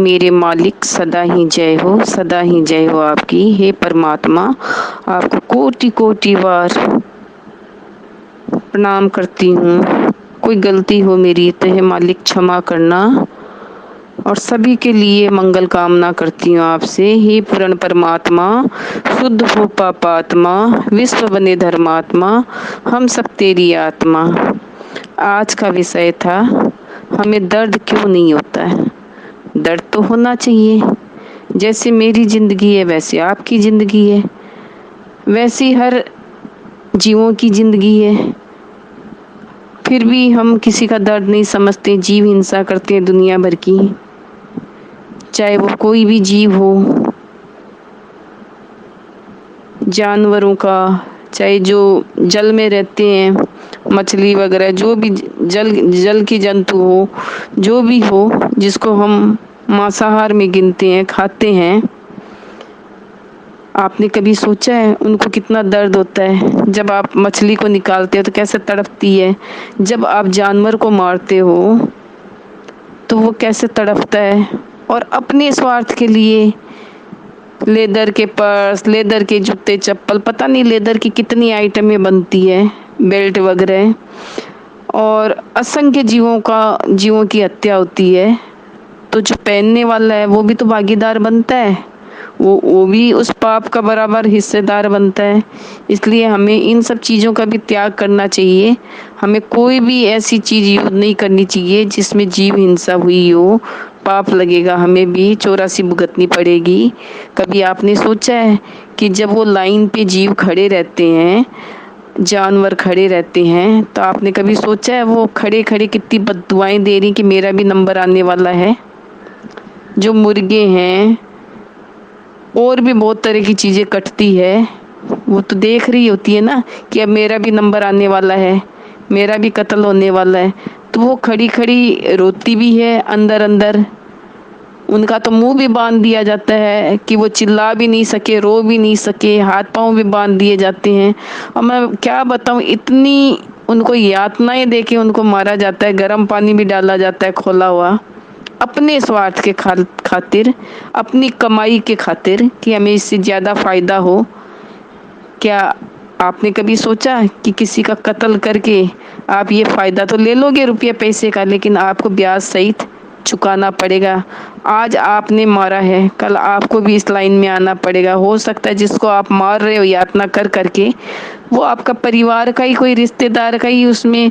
मेरे मालिक, सदा ही जय हो, सदा ही जय हो आपकी। हे परमात्मा, आपको कोटि कोटि बार प्रणाम करती हूँ। कोई गलती हो मेरी तो हे मालिक क्षमा करना, और सभी के लिए मंगल कामना करती हूँ आपसे। हे पूर्ण परमात्मा, शुद्ध हो पापात्मा, विश्व बने धर्मात्मा, हम सब तेरी आत्मा। आज का विषय था, हमें दर्द क्यों नहीं होता है। दर्द तो होना चाहिए। जैसे मेरी ज़िंदगी है वैसे आपकी ज़िंदगी है, वैसी हर जीवों की ज़िंदगी है। फिर भी हम किसी का दर्द नहीं समझते, जीव हिंसा करते हैं दुनिया भर की। चाहे वो कोई भी जीव हो, जानवरों का, चाहे जो जल में रहते हैं, मछली वगैरह, जो भी जल की जंतु हो, जो भी हो, जिसको हम मांसाहार में गिनते हैं, खाते हैं। आपने कभी सोचा है उनको कितना दर्द होता है? जब आप मछली को निकालते हो तो कैसे तड़पती है, जब आप जानवर को मारते हो तो वो कैसे तड़पता है। और अपने स्वार्थ के लिए लेदर के पर्स, लेदर के जूते चप्पल, पता नहीं लेदर की कितनी आइटमें बनती है, बेल्ट वगैरह, और असंख्य जीवों की हत्या होती है। तो जो पहनने वाला है वो भी तो भागीदार बनता है, वो भी उस पाप का बराबर हिस्सेदार बनता है। इसलिए हमें इन सब चीज़ों का भी त्याग करना चाहिए। हमें कोई भी ऐसी चीज़ यूज नहीं करनी चाहिए जिसमें जीव हिंसा हुई हो। पाप लगेगा, हमें भी 84 भुगतनी पड़ेगी। कभी आपने सोचा है कि जब वो लाइन पे जीव खड़े रहते हैं, जानवर खड़े रहते हैं, तो आपने कभी सोचा है वो खड़े खड़े कितनी बद्दुआएं दे रही कि मेरा भी नंबर आने वाला है। जो मुर्गे हैं और भी बहुत तरह की चीज़ें कटती है, वो तो देख रही होती है ना कि अब मेरा भी नंबर आने वाला है, मेरा भी कत्ल होने वाला है। तो वो खड़ी खड़ी रोती भी है अंदर अंदर। उनका तो मुंह भी बांध दिया जाता है कि वो चिल्ला भी नहीं सके, रो भी नहीं सके, हाथ पांव भी बांध दिए जाते हैं। और मैं क्या बताऊं, इतनी उनको यातनाएं दे के उनको मारा जाता है, गर्म पानी भी डाला जाता है खोला हुआ, अपने स्वार्थ के खातिर, अपनी कमाई के खातिर, कि हमें इससे ज़्यादा फ़ायदा हो। क्या आपने कभी सोचा कि किसी का कत्ल करके आप ये फ़ायदा तो ले लोगे रुपये पैसे का, लेकिन आपको ब्याज सहित चुकाना पड़ेगा। आज आपने मारा है, कल आपको भी इस लाइन में आना पड़ेगा। हो सकता है जिसको आप मार रहे हो यातना कर करके, वो आपका परिवार का ही कोई रिश्तेदार का ही उसमें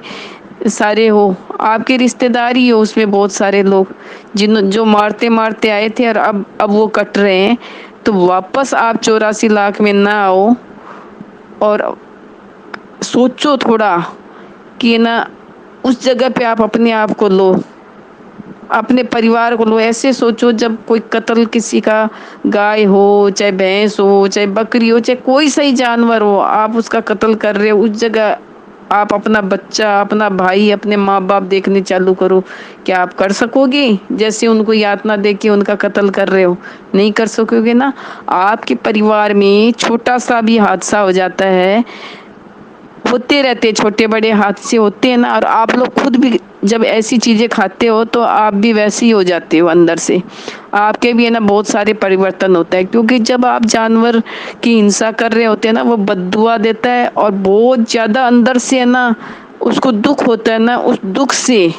सारे हो, आपके रिश्तेदार ही हो उसमें बहुत सारे लोग जो मारते मारते आए थे और अब वो कट रहे हैं। तो वापस आप 84 लाख में ना आओ, और सोचो थोड़ा कि ना उस जगह पे आप अपने आप को लो, अपने परिवार को लो। ऐसे सोचो, जब कोई कत्ल किसी का, गाय हो चाहे भैंस हो चाहे बकरी हो चाहे कोई सही जानवर हो, आप उसका कत्ल कर रहे हो, उस जगह आप अपना बच्चा, अपना भाई, अपने माँ बाप देखने चालू करो। क्या आप कर सकोगे? जैसे उनको यातना दे के उनका कत्ल कर रहे हो, नहीं कर सकोगे ना। आपके परिवार में छोटा सा भी हादसा हो जाता है, होते रहते छोटे बड़े हादसे होते हैं ना, और आप लोग खुद भी जब ऐसी चीज़ें खाते हो तो आप भी वैसे ही हो जाते हो अंदर से। आपके भी है ना बहुत सारे परिवर्तन होता है, क्योंकि जब आप जानवर की हिंसा कर रहे होते हैं ना, वो बद्दुआ देता है और बहुत ज़्यादा अंदर से है ना उसको दुख होता है ना। उस दुख से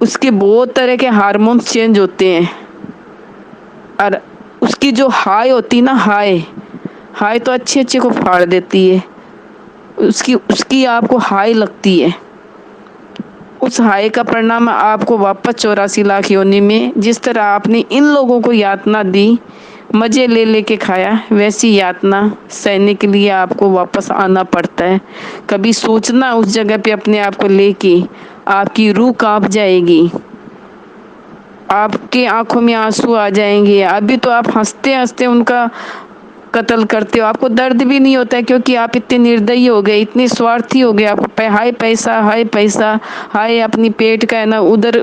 उसके बहुत तरह के हार्मोन्स चेंज होते हैं, और उसकी जो हाय होती है ना, हाय हाय तो अच्छे अच्छे को फाड़ देती है। उसकी आपको हाय लगती है, उस हाय का परिणाम आपको वापस 84 लाख योनि में, जिस तरह आपने इन लोगों को यातना दी, मज़े ले लेके खाया, वैसी यातना सहने के लिए आपको वापस आना पड़ता है। कभी सोचना उस जगह पे अपने आप को लेके, आपकी रूह कांप जाएगी, आपकी आंखों में आंसू आ जाएंगे। अभी तो आप हंसते हंसते उनका कत्ल करते हो, आपको दर्द भी नहीं होता है, क्योंकि आप इतने निर्दयी हो गए, इतने स्वार्थी हो गए। आपको हाय पैसा, हाय पैसा, हाय अपनी पेट का है ना उधर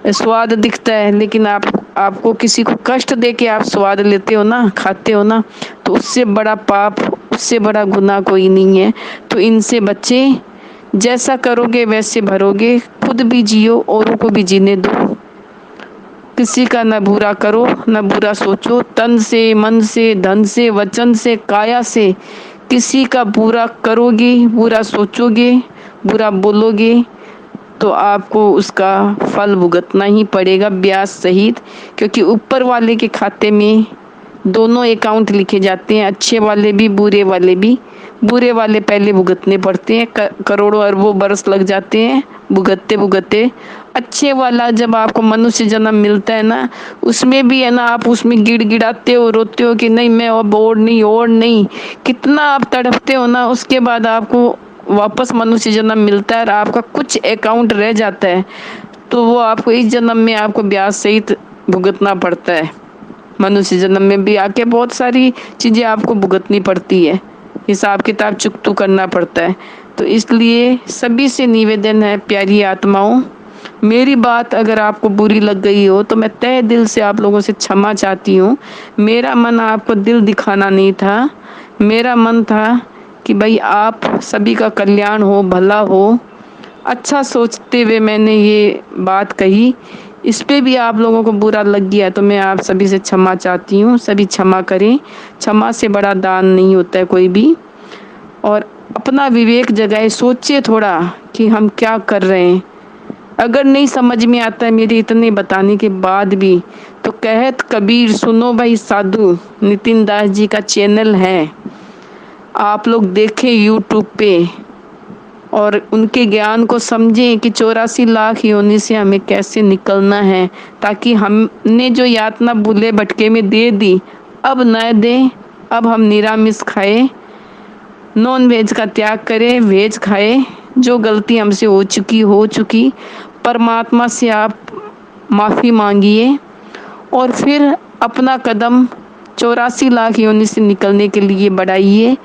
स्वाद दिखता है, लेकिन आपको किसी को कष्ट दे के आप स्वाद लेते हो ना, खाते हो ना, तो उससे बड़ा पाप, उससे बड़ा गुनाह कोई नहीं है। तो इनसे बच्चे, जैसा करोगे वैसे भरोगे, खुद भी जियो, औरों को भी जीने दो। किसी का न बुरा करो न बुरा सोचो, तन से, मन से, धन से, वचन से, काया से। किसी का बुरा करोगे, बुरा सोचोगे, बुरा बोलोगे तो आपको उसका फल भुगतना ही पड़ेगा, ब्याज सहित। क्योंकि ऊपर वाले के खाते में दोनों अकाउंट लिखे जाते हैं, अच्छे वाले भी बुरे वाले भी। बुरे वाले पहले भुगतने पड़ते हैं, करोड़ों अरबों बरस लग जाते हैं भुगतते भुगतते। अच्छे वाला जब आपको मनुष्य जन्म मिलता है ना, उसमें भी है ना, आप उसमें गिड़गिड़ाते हो, रोते हो कि नहीं मैं अब और नहीं, कितना आप तड़पते हो ना। उसके बाद आपको वापस मनुष्य जन्म मिलता है और आपका कुछ अकाउंट रह जाता है, तो वो आपको इस जन्म में आपको ब्याज सहित भुगतना पड़ता है। मनुष्य जन्म में भी आके बहुत सारी चीज़ें आपको भुगतनी पड़ती है, हिसाब किताब चुकतू करना पड़ता है। तो इसलिए सभी से निवेदन है प्यारी आत्माओं, मेरी बात अगर आपको बुरी लग गई हो तो मैं तहे दिल से आप लोगों से क्षमा चाहती हूँ। मेरा मन आपको दिल दिखाना नहीं था, मेरा मन था कि भाई आप सभी का कल्याण हो, भला हो। अच्छा सोचते हुए मैंने ये बात कही, इस पे भी आप लोगों को बुरा लग गया तो मैं आप सभी से क्षमा चाहती हूँ। सभी क्षमा करें, क्षमा से बड़ा दान नहीं होता है कोई भी। और अपना विवेक जगाए, सोचिए थोड़ा कि हम क्या कर रहे हैं। अगर नहीं समझ में आता है मेरे इतने बताने के बाद भी, तो कहत कबीर सुनो भाई साधु, नितिन दास जी का चैनल है, आप लोग देखें यूट्यूब पे और उनके ज्ञान को समझें कि 84 लाख योनि से हमें कैसे निकलना है, ताकि हमने जो यातना भूले भटके में दे दी अब न दें। अब हम निरामिष खाए, नॉन वेज का त्याग करें, वेज खाए। जो गलती हमसे हो चुकी परमात्मा से आप माफ़ी मांगिए और फिर अपना कदम 84 लाख योनि से निकलने के लिए बढ़ाइए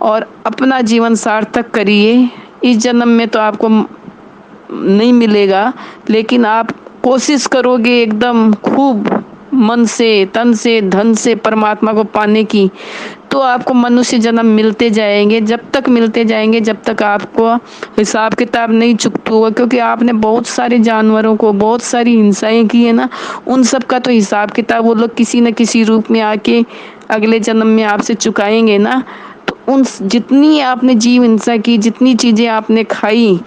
और अपना जीवन सार्थक करिए। इस जन्म में तो आपको नहीं मिलेगा, लेकिन आप कोशिश करोगे एकदम खूब मन से, तन से, धन से परमात्मा को पाने की, तो आपको मनुष्य जन्म मिलते जाएंगे। जब तक मिलते जाएंगे जब तक आपको हिसाब किताब नहीं चुकता होगा, क्योंकि आपने बहुत सारे जानवरों को बहुत सारी हिंसाएं की है ना, उन सब का तो हिसाब किताब वो लोग किसी न किसी रूप में आके अगले जन्म में आपसे चुकाएंगे ना। तो उन जितनी आपने जीव हिंसा की, जितनी चीज़ें आपने खाई,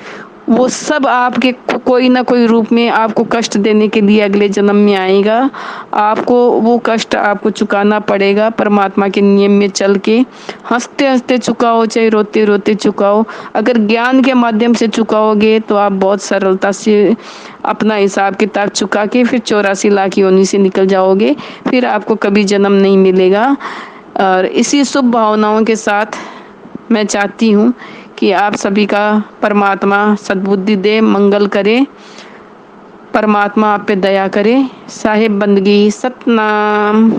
वो सब आपके कोई ना कोई रूप में आपको कष्ट देने के लिए अगले जन्म में आएगा। आपको वो कष्ट आपको चुकाना पड़ेगा परमात्मा के नियम में चल के। हंसते हंसते चुकाओ चाहे रोते रोते चुकाओ। अगर ज्ञान के माध्यम से चुकाओगे तो आप बहुत सरलता से अपना हिसाब किताब चुका के फिर 84 लाख योनि से निकल जाओगे, फिर आपको कभी जन्म नहीं मिलेगा। और इसी शुभ भावनाओं के साथ मैं चाहती हूँ कि आप सभी का परमात्मा सद्बुद्धि दे, मंगल करे, परमात्मा आप पे दया करे। साहिब बंदगी, सतनाम।